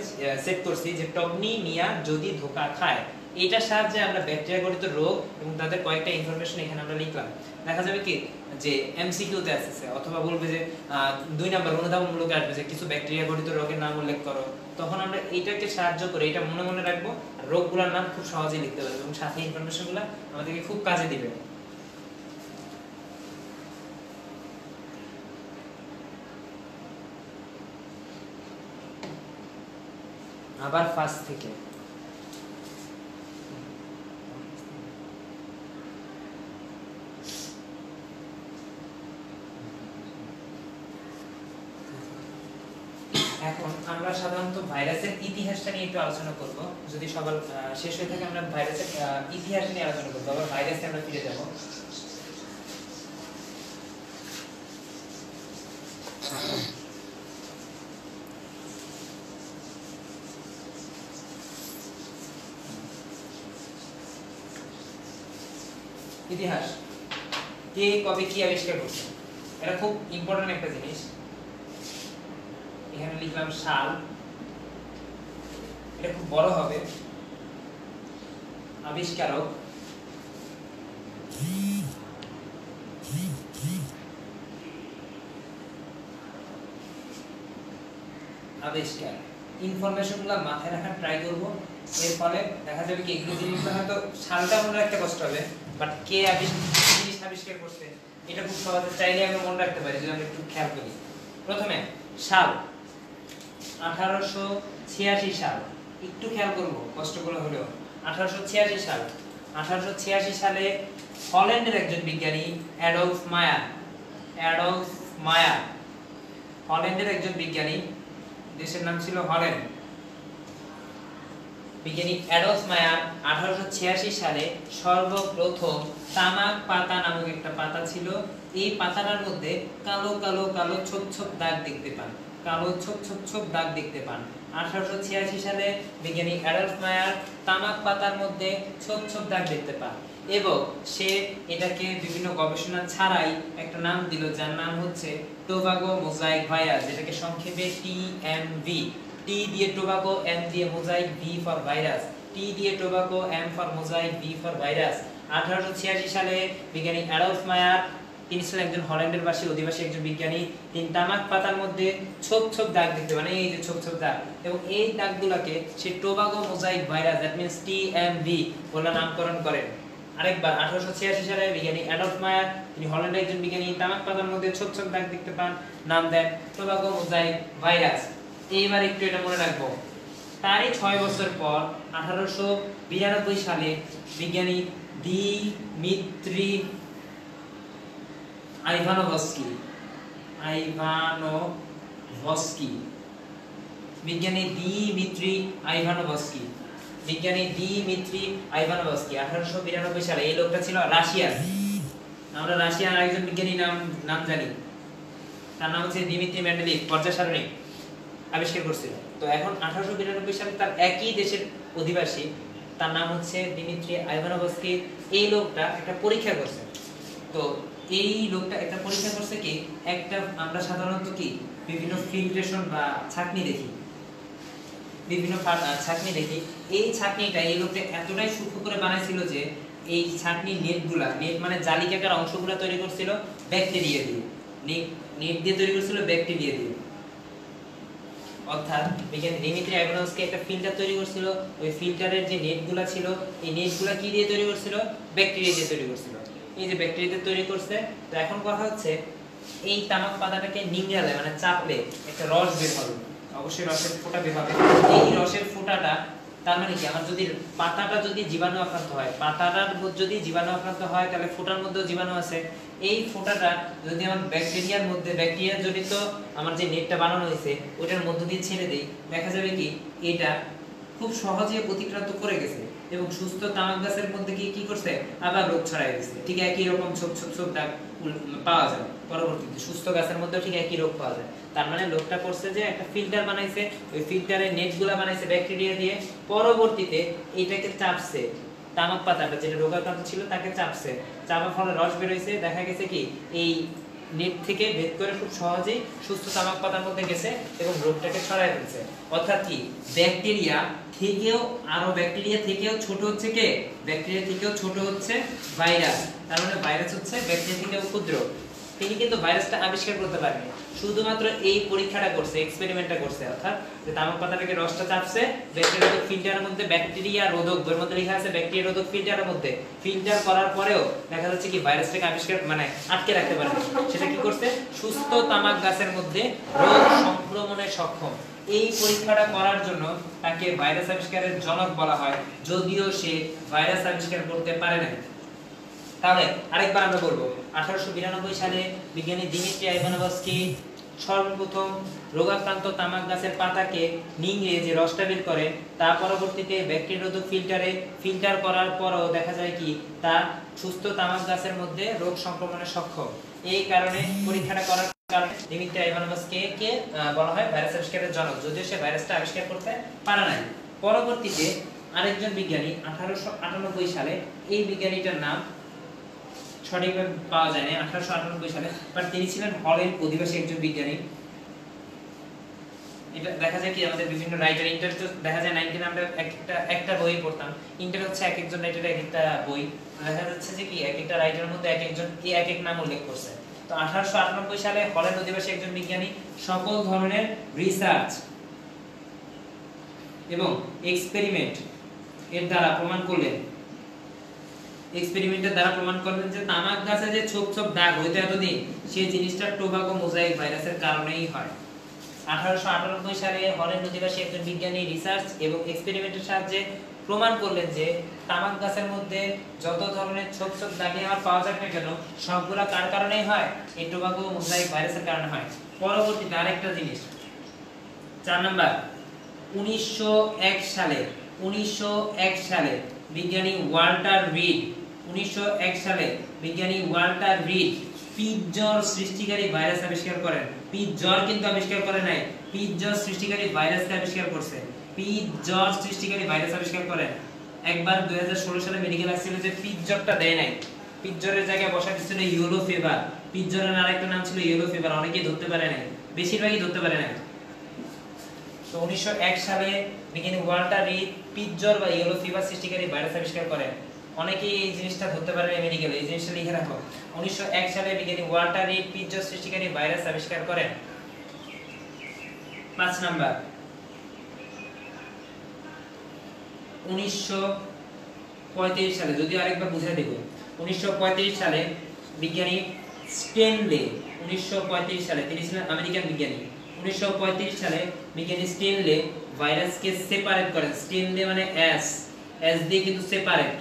সেট করছি যে টগনিমিয়া যদি ধোকা খায়, এটার সাহায্যে আমরা ব্যাকটেরিয়া ঘটিত রোগ এবং তাদের কয়েকটা ইনফরমেশন এখানে আমরা লিখলাম। দেখা যাবে কি যে এমসিকিউ তে আসছে, অথবা বলবে যে 2 নাম্বার অনুধাবনমূলক আসবে যে কিছু ব্যাকটেরিয়া ঘটিত রোগের নাম উল্লেখ করো, তখন আমরা এইটাকে সাহায্য করে এটা মনে মনে রাখবো, আর রোগগুলোর নাম খুব সহজেই লিখতে পারবো, এবং সাথে ইনফরমেশনগুলো আমাদেরকে খুব কাজে দিবে। আবার ফার্স্ট থেকে এখন আমরা সাধারণত ভাইরাসের ইতিহাসটা নিয়ে একটু আলোচনা করব। যদি সবার শেষ হয়ে থাকে আমরা ভাইরাসের ইতিহাস নিয়ে আলোচনা করব, আবার ভাইরাসে আমরা ফিরে যাব। ইতিহাস, কে কবে কি আবিষ্কার করছে, এটা খুব ইম্পর্টেন্ট একটা জিনিস। এখানে লিখলাম সাল, এটা খুব বড় হবে, আবিষ্কারক আবিষ্কার ইনফরমেশনগুলো মাথায় রাখার ট্রাই করব। এর ফলে দেখা যাবে কি এগুলো জিনিসগুলো হয়তো সালটা মনে রাখতে কষ্ট হবে, বাট কে জিনিস আবিষ্কার করছে এটা খুব সহজে চাইলে আমরা মনে রাখতে পারি যদি আমরা একটু খেয়াল করি। প্রথমে সাল 1886 সাল, একটু খেয়াল করব কষ্ট করে হলেও 1886 সাল। 1886 সালে হল্যান্ডের একজন বিজ্ঞানী অ্যাডলফ মায়ার হল্যান্ডের একজন বিজ্ঞানী, দেশের নাম ছিল হল্যান্ড, বিজ্ঞানী অ্যাডলফ মায়ার 1886 সালে সর্বপ্রথম তামাক পাতা নামক একটা পাতা ছিল, এই পাতাটার মধ্যে কালো কালো কালো ছোপ ছোপ দাগ দেখতে পান, কালো ছোপ ছোপ ছোপ দাগ দেখতে পান। 1886 সালে বিজ্ঞানী অ্যাডলফ মায়ার তামাক পাতার মধ্যে ছোপ ছোপ দাগ দেখতে পান এবং সে এটাকে বিভিন্ন গবেষণা ছাড়াই একটা নাম দিল যার নাম হচ্ছে টোবাগো মোজাইক ভাইরাস, যেটাকে সংক্ষেপে টিএমভি। টি দিয়ে টোবাগো, এম দিয়ে mosaic, V for virus, T দিয়ে tobacco, M for mosaic, V for virus. 1886 সালে বিজ্ঞানী অ্যাডলফ মায়ার, তিনি ছিলেন একজন হল্যান্ডের অধিবাসী একজন বিজ্ঞানী, তিনি তামাক পাতার মধ্যে ছোপ ছোপ দাগ দেখতে পান, এই যে ছোপ ছোপ দাগ, এবং এই দাগগুলোকে সে tobacco mosaic virus that means TMV বলে নামকরণ করেন। আরেকবার 1886 সালে বিজ্ঞানী অ্যাডলফ মায়ার, তিনি হল্যান্ডের একজন বিজ্ঞানী, তামাক পাতার মধ্যে ছোপ ছোপ দাগ দেখতে পান, নাম দেন টোবাগো মোজাইক ভাইরাস। এইবার একটু এটা মনে রাখবো। তারই 6 বছর পর 1892 সালে বিজ্ঞানী দিমিত্রি আইভানোভস্কি বিজ্ঞানী দিমিত্রি আইভানোভস্কি 1892 সালে, এই লোকটা ছিল রাশিয়ার, আমরা রাশিয়ার একজন বিজ্ঞানী নাম জানি, তার নাম হচ্ছে দিমিত্রি মেন্ডেলিভ, পর্যায় সারণী আবিষ্কার করছিল। তো এখন 1892 সালে তার একই দেশের অধিবাসী, তার নাম হচ্ছে দিমিত্রি আইভানোভস্কি, এই লোকটা একটা পরীক্ষা করছে। তো এই লোকটা একটা পরীক্ষা করছে কি, একটা আমরা সাধারণত কি বিভিন্ন ফিল্ট্রেশন বা ছাঁকনি দেখি, এই ছাঁকনিটা এই লোকটা এতটাই সূক্ষ্ম করে বানাইছিল যে এই ছাঁকনির নেট মানে জালিকাকার অংশগুলো তৈরি করছিল ব্যাকটেরিয়া দিয়ে, নেট দিয়ে তৈরি করছিল ব্যাকটেরিয়া দিয়ে। অর্থাৎ বিজ্ঞানী দিমিত্রি আইভানোভস্কি একটা ফিল্টার তৈরি করছিল, ওই ফিল্টারের যে নেটগুলো ছিল এই নেটগুলো কি দিয়ে তৈরি করছিল, ব্যাকটেরিয়া দিয়ে তৈরি করছিল। এই যে ব্যাকটেরিয়া দিয়ে তৈরি করছে, তো এখন কথা হচ্ছে এই তামাক পাতাটাকে নিংড়ালে মানে চাপলে একটা রস বের হবে, অবশ্যই রসের ফোঁটা বের হবে। এই রসের ফোঁটাটা তার মানে কি, আমার যদি পাতাটা যদি জীবাণু আক্রান্ত হয়, তাহলে ফোঁটার মধ্যেও জীবাণু আছে। এই ফোঁটাটা যদি আমার ব্যাকটেরিয়া জনিত আমার যে নেটটা বানানো হয়েছে ওটার মধ্য দিয়ে ছেড়ে দেই, দেখা যাবে কি এটা খুব সহজে অতিক্রান্ত করে গেছে এবং সুস্থ তামাক গাছের মধ্যে কি করছে, আবার রোগ ছড়াই দিচ্ছে। ঠিক একই রকম ছোপ ছোপ ছোপ দাগ পাওয়া যায় পরবর্তীতে, সুস্থ গাছের মধ্যে ঠিক একই রোগ পাওয়া যায়। তার মানে লোকটা করছে যে একটা ফিল্টার বানাইছে, ওই ফিল্টারের নেটগুলো বানাইছে ব্যাকটেরিয়া দিয়ে, পরবর্তীতে এটাকে চাপছে, তামাক পাতাটা যেটা রোগাক্রান্ত ছিল তাকে চাপার ফলে রস বের হইছে, দেখা গেছে কি এই নেট থেকে ভেদ করে খুব সহজেই সুস্থ তামাক পাতার মধ্যে গেছে এবং রোগটাকে ছড়ায় ফেলছে। অর্থাৎ কি ব্যাকটেরিয়া থেকেও ছোট হচ্ছে কে, ব্যাকটেরিয়া থেকেও ছোট হচ্ছে ভাইরাস। তার মানে ভাইরাস হচ্ছে ব্যাকটেরিয়া থেকেও ক্ষুদ্র। তিনি কিন্তু ভাইরাসটা আবিষ্কার করতে পারেনি, শুধুমাত্র এই পরীক্ষাটা করছে, এক্সপেরিমেন্টটা করছে। অর্থাৎ যে তামাক পাতাটাকে রসটা চাপছে ব্যাকটেরিয়া রোধক ফিল্টারের মধ্যে, ব্যাকটেরিয়া রোধক এর মধ্যে লেখা আছে ব্যাকটেরিয়া রোধক ফিল্টারের মধ্যে, ফিল্টার করার পরেও দেখা যাচ্ছে কি ভাইরাসটাকে আবিষ্কার মানে আটকে রাখতে পারে। সেটা কি করছে, সুস্থ তামাক গাছের মধ্যে রোগ সংক্রমণে সক্ষম। এই পরীক্ষাটা করার জন্য তাকে ভাইরাস আবিষ্কারের জনক বলা হয়, যদিও সে ভাইরাস আবিষ্কার করতে পারে না। তাহলে আরেকবার আমরা বলবো, 1892 সালে বিজ্ঞানী দিমিত্রি আইভানোভস্কি সর্বপ্রথম রোগাক্রান্ত তামাক গাছের পাতাকে নিংড়ে যে রসটা বের করে, তা পরবর্তীতে ব্যাকটেরিয়ারোধক ফিল্টার করার পরও দেখা যায় কি তা সুস্থ তামাক গাছের মধ্যে রোগ সংক্রমণে সক্ষম। এই কারণে পরীক্ষাটা করার কারণে দিমিত্রি আইভানোভস্কিকে বলা হয় ভাইরাস আবিষ্কারের জনক, যদিও সে ভাইরাসটা আবিষ্কার করতে পারে নাই। পরবর্তীতে আরেকজন বিজ্ঞানী 1898 সালে, এই বিজ্ঞানীটার নাম সঠিকভাবে পাওয়া যায় না 1898 সালে, বাট তিনি ছিলেন হল্যান্ড অধিবাসী একজন বিজ্ঞানী এটা দেখা যায় কি আমাদের বিভিন্ন রাইটার ইন্টার তো দেখা যায় 19 আমরা একটা বই পড়তাম, ইন্টার হচ্ছে এক একজন রাইটারের এক একটা বই, দেখা যাচ্ছে যে কি এক একটা রাইটারের মধ্যে এক একজন কি এক এক নাম উল্লেখ করছে। তো 1898 সালে হল্যান্ড অধিবাসী একজন বিজ্ঞানী সকল ধরনের রিসার্চ এবং এক্সপেরিমেন্ট এর দ্বারা প্রমাণ করলেন, এক্সপেরিমেন্টের দ্বারা প্রমাণ করলেন যে তামাক গাছে যে ছোপ ছোপ দাগ হইতো এতদিন, সেই জিনিসটা টোবাকো মোজাইক ভাইরাসের কারণেই হয়। 1898 সালে হল্যান্ড অধিবাসী একজন বিজ্ঞানী রিসার্চ এবং এক্সপেরিমেন্টের সাহায্যে প্রমাণ করলেন যে তামাক গাছের মধ্যে যত ধরনের ছোপ ছোপ দাগি আমার পাওয়া যায় না কেন, সবগুলা কার কারণেই হয়? এই টোবাকো মোজাইক ভাইরাসের কারণে হয়। পরবর্তীতে আরেকটা জিনিস 4 নাম্বার 1901 সালে বিজ্ঞানী ওয়াল্টার রিড 1901 সালে বিজ্ঞানী ওয়াল্টার রিড পিট জ্বর সৃষ্টিকারী ভাইরাস আবিষ্কার করেন। পিট জ্বর কিন্তু আবিষ্কার করে নাই, পিট জ্বর সৃষ্টিকারী ভাইরাসকে আবিষ্কার করছে। পিট জ্বর সৃষ্টিকারী ভাইরাস আবিষ্কার করেন। একবার 2016 সালে মেডিকেল আসছিল যে পিট জ্বরটা দেয় নাই, পিট জ্বরের জায়গায় বসা দিছিল ইয়েলো ফিভার। পিট জ্বরের আরেকটা নাম ছিল ইয়েলো ফিভার, অনেকেই ধরতে পারে নাই, বেশিরভাগই ধরতে পারে নাই। তো 1901 সালে বিজ্ঞানী ওয়াল্টার রিড পিট জ্বর বা ইয়েলো ফিভার সৃষ্টিকারী ভাইরাস আবিষ্কার করেন। অনেকেই এই জিনিসটা ধরতে পারে না মেডিকেলে, এই জিনিসটা লিখে রাখো। 1901 সালে বিজ্ঞানী ওয়াল্টার রিড পিট জ্বর সৃষ্টিকারী ভাইরাস আবিষ্কার করেন। 5 নাম্বার 1935 সালে, যদি আরেকবার বুঝিয়ে দেব, 1935 সালে বিজ্ঞানী স্টেনলে 1935 সালে, তিনি ছিলেন আমেরিকান বিজ্ঞানী। 1935 সালে বিজ্ঞানী স্টেনলে ভাইরাসকে সেপারেট করেন। স্টেনলে মানে এস দিয়ে কিন্তু সেপারেট,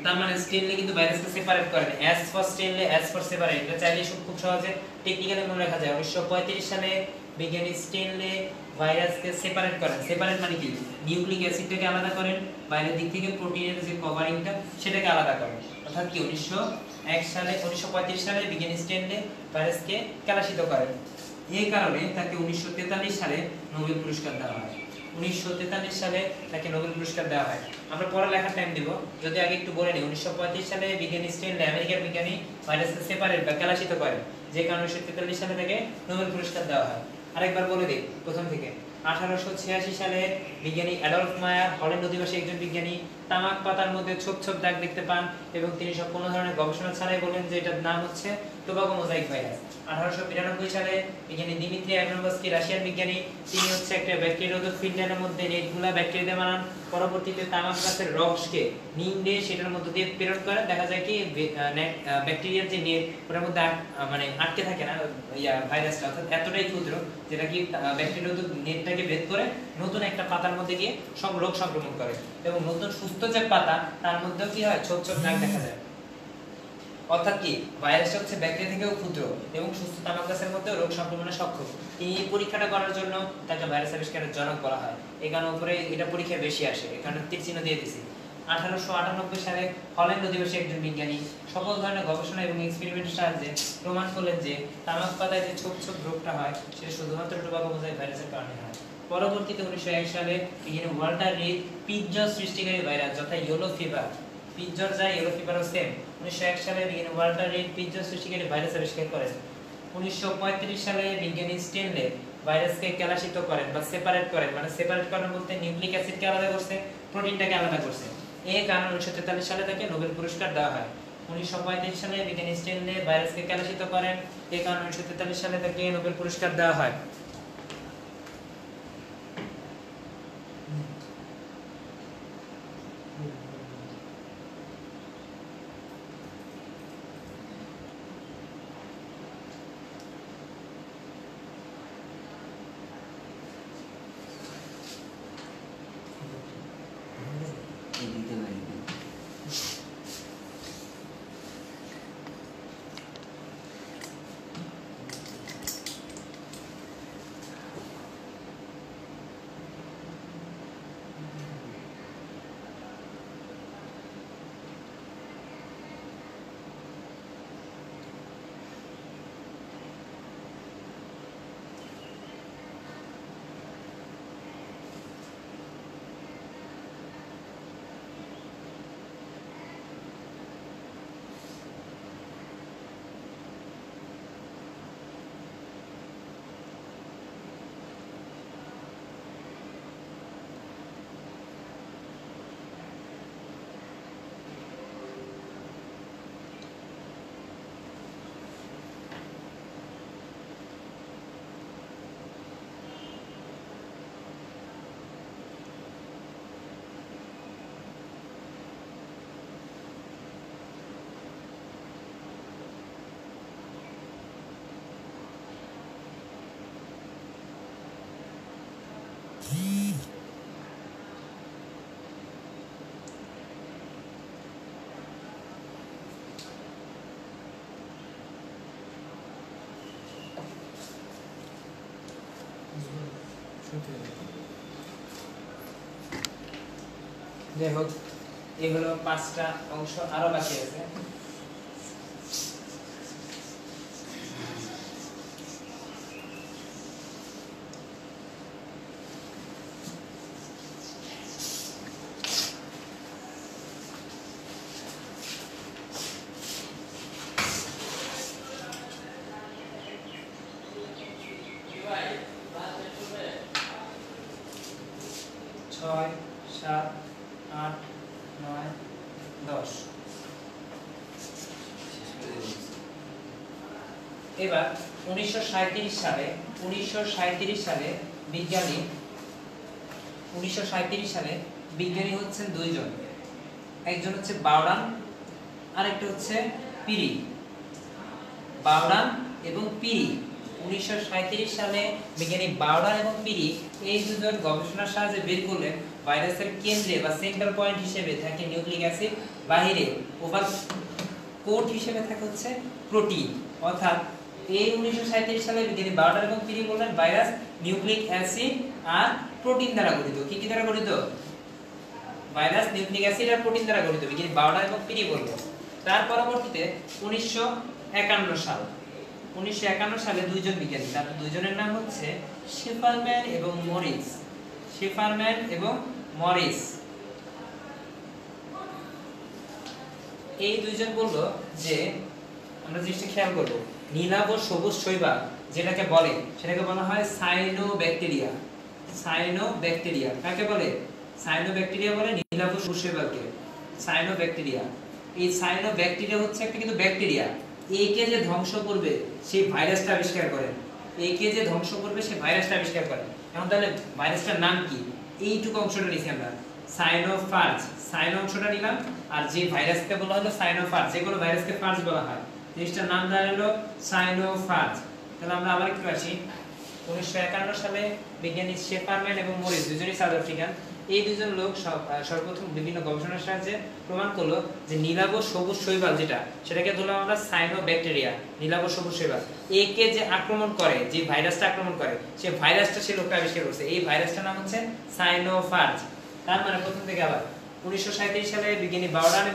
তার মানে স্টেনলে কিন্তু ভাইরাসকে সেপারেট করেন। S for Stanley, S for separate, এটা চাইলে খুব সহজে টেকনিক্যালি মনে রাখা যায়। 1935 সালে বিজ্ঞানী স্টেনলে ভাইরাসকে সেপারেট করেন। সেপারেট মানে কি? নিউক্লিক অ্যাসিডটাকে আলাদা করেন, বাইরের দিক থেকে প্রোটিনের যে কভারিংটা সেটাকে আলাদা করেন। অর্থাৎ কি 1935 সালে বিজ্ঞানী স্টেনলে ভাইরাসকে কালাসিত করেন। এই কারণে তাকে 1943 সালে নোবেল পুরস্কার দেওয়া হয়। 1943 সালে তাকে নোবেল পুরস্কার দেওয়া হয়। আমরা পরে লেখার টাইম দিব, যদি আগে একটু বলে নিই। 1935 সালে বিজ্ঞানী স্টেনলে আমেরিকার বিজ্ঞানী ভাইরাসকে সেপারেট বা কালাসিত করেন, যে কারণে 1943 সালে তাকে নোবেল পুরস্কার দেওয়া হয়। আরেকবার বলে দিই প্রথম থেকে। 1886 সালে বিজ্ঞানী অ্যাডলফ মায়ার হল্যান্ড অধিবাসী একজন বিজ্ঞানী তামাক পাতার মধ্যে ছোপ ছোপ দাগ দেখতে পান এবং তিনি সব কোনো ধরনের গবেষণা ছাড়াই বলেন যে এটার নাম হচ্ছে টোবাকো মোজাইক ভাইরাস। 1892 সালে বিজ্ঞানী দিমিত্রি অ্যাগ্নোভস্কি রাশিয়ান বিজ্ঞানী, তিনি হচ্ছে একটা ব্যাকটেরিয়ারোধক ফিল্টারের মধ্যে নেটগুলা ব্যাকটেরিয়া দিয়ে বানান। পরবর্তীতে তামাক গাছের রসকে নিম দিয়ে সেটার মধ্যে দিয়ে প্রেরণ করে, দেখা যায় কি ব্যাকটেরিয়ার যে নেট ওটার মধ্যে মানে আটকে থাকে না ভাইরাসটা, অর্থাৎ এতটাই ক্ষুদ্র যেটা কি ব্যাকটেরিয়ারোধক নেটটাকে ভেদ করে নতুন একটা পাতার মধ্যে গিয়ে সব রোগ সংক্রমণ করে। এবং নতুন সুস্থ যে পাতা তার মধ্যেও কি হয়, ছোট ছোট দাগ দেখা যায়। অর্থাৎ কি ভাইরাসটা হচ্ছে ব্যাকটেরিয়া থেকেও ক্ষুদ্র এবং সুস্থ তামাক গাছের মধ্যে রোগ সংক্রমণে সক্ষম। এই পরীক্ষাটা করার জন্য তাকে ভাইরাস আবিষ্কারের জনক বলা হয়। এই কারণে উপরে এটা পরীক্ষায় বেশি আসে, এখানে তীর চিহ্ন দিয়ে দিছি। 1898 সালে হল্যান্ড অধিবাসী একজন বিজ্ঞানী সকল ধরনের গবেষণা এবং এক্সপেরিমেন্টের সাহায্যে প্রমাণ করলেন যে তামাক পাতায় যে ছোট ছোট রোগটা হয় সেটা শুধুমাত্র টোবাকো মোজাইক ভাইরাসের কারণে হয়। পরবর্তীতে 1901 সালে বিজ্ঞানী ওয়াল্টার রিড পিট জ্বর সৃষ্টিকারী ভাইরাস যথা ইয়েলো ফিভার, পিট জ্বর যায় ইয়েলো ফিভারও সেম, 1901 সালে বিজ্ঞানী ওয়াল্টার রিড পিট জ্বর সৃষ্টিকারী ভাইরাস আবিষ্কার করেন। 1935 সালে বিজ্ঞানী স্টেনলে ভাইরাসকে কালাসিত করেন বা সেপারেট করেন, মানে সেপারেট করেন বলতে নিউক্লিক অ্যাসিডকে আলাদা করছে, প্রোটিনটাকে আলাদা করছে। এই কারণে 1943 সালে তাকে নোবেল পুরস্কার দেওয়া হয়। 1935 সালে বিজ্ঞানী স্টেনলে ভাইরাসকে কালাসিত করেন, এই কারণে 1943 সালে তাকে নোবেল পুরস্কার দেওয়া হয়। দিতে পারি যাই হোক, এগুলো 5টা অংশ আরো বাকি আছে। ছয়, 7, 8, 9, 10। এবার 1937 সালে বিজ্ঞানী হচ্ছেন দুইজন, একজন হচ্ছে বাউডান আর একটা হচ্ছে পিরি। বাউডান এবং পিরি 1937 সালে বিজ্ঞানী বাউডান এবং পিরি এই দুজন গবেষণার সাহায্যে বের করলেন ভাইরাসের কেন্দ্রে বা সেন্ট্রাল পয়েন্ট হিসেবে থাকে নিউক্লিক অ্যাসিড, বাইরে ওভার কোট হিসেবে থাকে হচ্ছে প্রোটিন। অর্থাৎ এই 1937 সালে বিজ্ঞানী বাউডান এবং পিরি বললেন ভাইরাস নিউক্লিক অ্যাসিড আর প্রোটিন দ্বারা গঠিত। কি কি দ্বারা গঠিত? ভাইরাস নিউক্লিক অ্যাসিড আর প্রোটিন দ্বারা গঠিত, বিজ্ঞানী বাউডান এবং পিরি বললেন। তার পরবর্তীতে 1951 সালে দুইজন বিজ্ঞানী, তার দুইজনের নাম হচ্ছে শেফারম্যান এবং মরিস। এই দুইজন বলল যে আমরা জিনিসটা খেয়াল করব, নীলাভ ও সবুজ শৈবাল যেটাকে বলে সেটাকে বলা হয় সায়ানোব্যাকটেরিয়া। কাকে বলে? সায়ানোব্যাকটেরিয়া বলে নীলাভ ও সবুজ শৈবালকে সায়ানোব্যাকটেরিয়া। এই সায়ানোব্যাকটেরিয়া হচ্ছে একটা কিন্তু ব্যাকটেরিয়া, একে যে ধ্বংস করবে সেই ভাইরাসটা আবিষ্কার করেন। এখন তাহলে ভাইরাসটার নাম কি? এইটুকু অংশটা নিছি আমরা, সাইনোফাজ। সাইনো অংশটা নিলাম, আর যে ভাইরাসকে বলা হলো সাইনোফাজ, যেগুলো ভাইরাসকে ফাজ বলা হয়, জিনিসটার নাম দাঁড়ালো সাইনোফাজ। তাহলে আমরা আবার একটু আসি। 1951 সালে বিজ্ঞানী শেফারম্যান এবং মরিস দুজনই সাউথ আফ্রিকান। এই দুজন লোক সর্বপ্রথম বিভিন্ন গবেষণার সাহায্যে প্রমাণ করলো যে নীলাভ সবুজ শৈবাল যেটা, সেটাকে ধরলাম আমরা সায়ানোব্যাকটেরিয়া, নীলাভ সবুজ শৈবাল। একে যে আক্রমণ করে, যে ভাইরাসটা আক্রমণ করে, সেই ভাইরাসটা সে লোকটা আবিষ্কার করছে। এই ভাইরাসটার নাম হচ্ছে সাইনোফাজ। তার মানে প্রথম থেকে আবার 1937 সালে বিজ্ঞানী বাউডান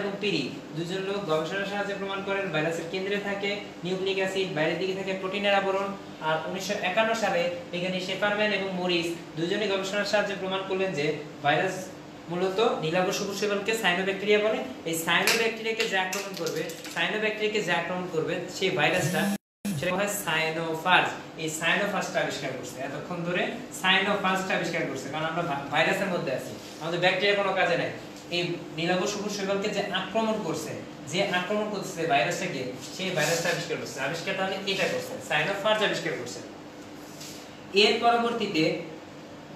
এবং পিরি দুজন লোক গবেষণার সাহায্যে প্রমাণ করেন ভাইরাসের কেন্দ্রে থাকে নিউক্লিক অ্যাসিড, বাইরের দিকে থাকে প্রোটিনের আবরণ। আর 1951 সালে বিজ্ঞানী শেফারম্যান এবং মরিস দুজনেই গবেষণার সাহায্যে প্রমাণ করলেন যে ভাইরাস মূলত নীলাভ সবুজ শৈবালকে সায়ানোব্যাকটেরিয়া বলে। এই সায়ানোব্যাকটেরিয়াকে যে আক্রমণ করবে সেই ভাইরাসটা সেটা হয় সায়ানোফাজ। এই সায়ানোফাজটা আবিষ্কার করছে, এতক্ষণ ধরে সায়ানোফাজটা আবিষ্কার করছে, কারণ আমরা ভাইরাসের মধ্যে আছি, আমাদের ব্যাকটেরিয়া কোনো কাজে নাই। এই নীলাভ সবুজ শৈবালকে যে আক্রমণ করছে ভাইরাসটাকে, সেই ভাইরাসটা আবিষ্কারটা হলে এটা করছে, সায়ানোফাজ আবিষ্কার করছে। এর পরবর্তীতে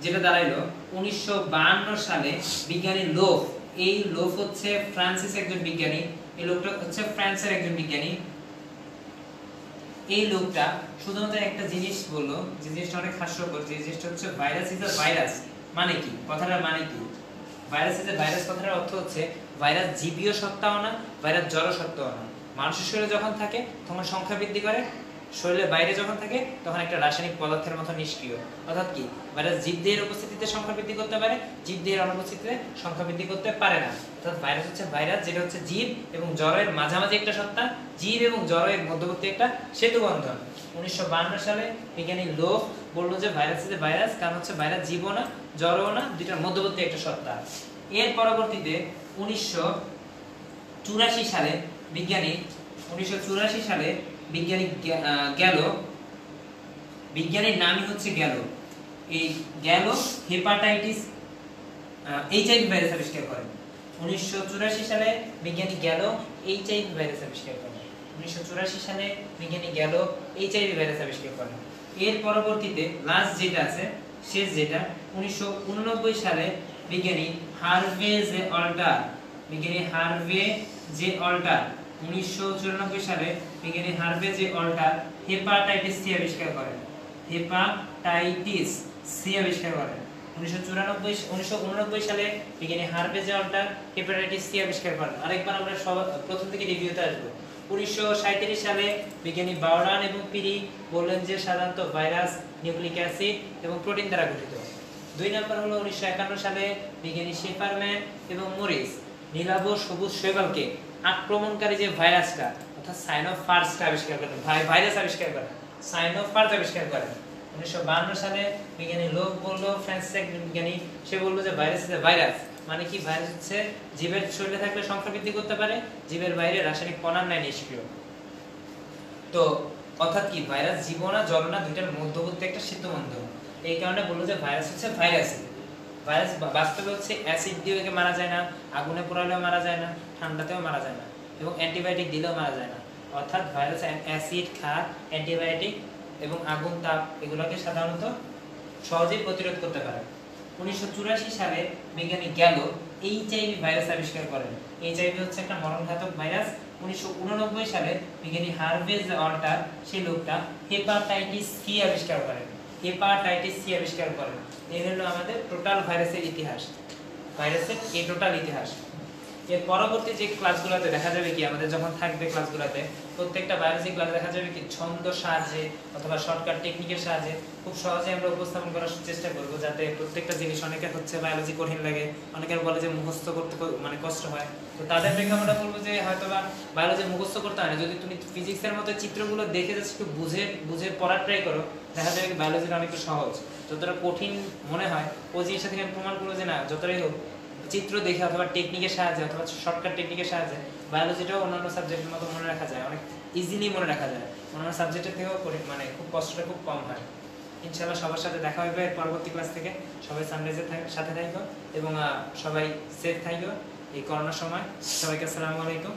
যেটা দাঁড়াইলো 1952 সালে বিজ্ঞানী লোফ, এই লোফ হচ্ছে ফ্রান্সের একজন বিজ্ঞানী, এই লোকটা হচ্ছে ফ্রান্সের একজন বিজ্ঞানী। এই লোকটা শুধুমাত্র একটা জিনিস বললো, যে জিনিসটা অনেক হাস্যকর, যে জিনিসটা হচ্ছে ভাইরাস ইজ আ ভাইরাস। মানে কি? কথাটার মানে কি? ভাইরাস ইজ আ ভাইরাস কথাটার অর্থ হচ্ছে ভাইরাস জীবীয় সত্তাও না, ভাইরাস জড় সত্তাও না। মানুষের শরীরে যখন থাকে তখন সংখ্যা বৃদ্ধি করে, শরীরের বাইরে যখন থাকে তখন একটা রাসায়নিক পদার্থের মতো নিষ্ক্রিয়। অর্থাৎ কি? ভাইরাস জীবদেহের উপস্থিতিতে সংখ্যা বৃদ্ধি করতে পারে, জীবদেহের অনুপস্থিতিতে সংখ্যা বৃদ্ধি করতে পারে না। অর্থাৎ ভাইরাস হচ্ছে ভাইরাস যেটা হচ্ছে জীব এবং জড়ের মাঝামাঝি একটা সত্তা, জীব এবং জড়ের মধ্যবর্তী একটা সেতু বন্ধন। 1952 সালে বিজ্ঞানী লোফ বললো যে ভাইরাস হচ্ছে ভাইরাস, কারণ হচ্ছে ভাইরাস জীবও না, জড়ও না, দুইটার মধ্যবর্তী একটা সত্তা। এর পরবর্তীতে 1984 সালে বিজ্ঞানী বিজ্ঞানীর নামই হচ্ছে গ্যালো। এই গ্যালো হেপাটাইটিস এইচআইভি ভাইরাস আবিষ্কার করেন। 1984 সালে বিজ্ঞানী গ্যালো এইচআইভি ভাইরাস আবিষ্কার করেন। 1984 সালে বিজ্ঞানী গ্যালো এইচআইভি ভাইরাস আবিষ্কার করেন। এর পরবর্তীতে লাস্ট যেটা আছে, শেষ যেটা, 1989 সালে বিজ্ঞানী হার্ভে জে অল্টার 1994 সালে বিজ্ঞানী Harvey J Alter hepatitis C আবিষ্কার করেন। 1989 সালে বিজ্ঞানী হার্ভে জল্টার হেপাটাইটিস সি আবিষ্কার করেন। আরেকবার আমরা প্রথম থেকে রিভিউতে আসব। 1937 সালে বিজ্ঞানী বাউরান এবং পিরি বললেন যে সাধারণত ভাইরাস নিউক্লিক অ্যাসিড এবং প্রোটিন দ্বারা গঠিত। 2 নম্বর হলো 1951 সালে বিজ্ঞানী শেফারম্যান এবং মরিস নীলাভ সবুজ শৈবালকে আক্রমণকারী যে ভাইরাসটা অর্থাৎ সাইনোফার্সটা আবিষ্কার করেন, ভাইরাস আবিষ্কার করেন, সাইনোফার্স আবিষ্কার করেন। 1952 সালে বিজ্ঞানী লোক বললো, ফ্রান্স বিজ্ঞানী, সে বললো যে ভাইরাস ইজ ভাইরাস, মানে কি ভাইরাস হচ্ছে জীবের শরীরে থাকলে সংখ্যা বৃদ্ধি করতে পারে, জীবের বাইরে রাসায়নিক কণার ন্যায় নিষ্ক্রিয়। তো অর্থাৎ কি ভাইরাস জীবনা জলনা দুইটার মধ্যবর্তী একটা শীত বন্ধন, এই কারণে বললো যে ভাইরাস হচ্ছে ভাইরাস। ভাইরাস বাস্তবে হচ্ছে অ্যাসিড দিয়ে মারা যায় না, আগুনে পোড়ালেও মারা যায় না, ঠান্ডাতেও মারা যায় না, এবং অ্যান্টিবায়োটিক দিলেও মারা যায় না। অর্থাৎ ভাইরাস অ্যাসিড, ক্ষার, অ্যান্টিবায়োটিক এবং আগুন, তাপ এগুলোকে সাধারণত সহজেই প্রতিরোধ করতে পারে। 1984 সালে বিজ্ঞানী গ্যালো এইচআইভি ভাইরাস আবিষ্কার করেন। এইচআইভি হচ্ছে একটা মরণঘাতক ভাইরাস। 1989 সালে বিজ্ঞানী হার্ভে জল্টার, সেই লোকটা হেপাটাইটিস সি আবিষ্কার করেন। হেপাটাইটিস সি আবিষ্কার করেন। এই হলো আমাদের টোটাল ভাইরাসের ইতিহাস, ভাইরাসের এই টোটাল ইতিহাস। এর পরবর্তী যে ক্লাসগুলোতে দেখা যাবে কি, আমাদের যখন থাকবে ক্লাসগুলোতে প্রত্যেকটা বায়োলজি ক্লাস দেখা যাবে কি ছন্দ সাহায্যে অথবা শর্টকাট টেকনিকের সাহায্যে খুব সহজে আমরা উপস্থাপন করার চেষ্টা করব, যাতে প্রত্যেকটা জিনিস, অনেকের হচ্ছে বায়োলজি কঠিন লাগে, অনেকের বলে যে মুখস্থ করতে মানে কষ্ট হয়, তো তাদের থেকে আমরা বলবো যে হয়তোবা বায়োলজি মুখস্থ করতে হয় না, যদি তুমি ফিজিক্সের মতো চিত্রগুলো দেখে যাচ্ছ একটু বুঝে পড়ার ট্রাই করো, দেখা যাবে কি বায়োলজিটা অনেকটা সহজ। যতটা কঠিন মনে হয় ওই জিনিসটা থেকে আমি প্রমাণ করবো যে না, যতটাই হোক চিত্র দেখে অথবা টেকনিকের সাহায্যে অথবা শর্টকাট টেকনিকের সাহায্যে বায়োলজিটাও অন্যান্য সাবজেক্টের মতো মনে রাখা যায়, অনেক ইজিলি মনে রাখা যায়, অন্যান্য সাবজেক্টের থেকেও মানে খুব কষ্টটা খুব কম হয়। ইনশাআল্লাহ সবার সাথে দেখা হবে পরবর্তী ক্লাস থেকে। সবাই সানরাইজের সাথে থাকো এবং সবাই সেফ থাকো এই করোনার সময়। সবাইকে আসসালামু আলাইকুম।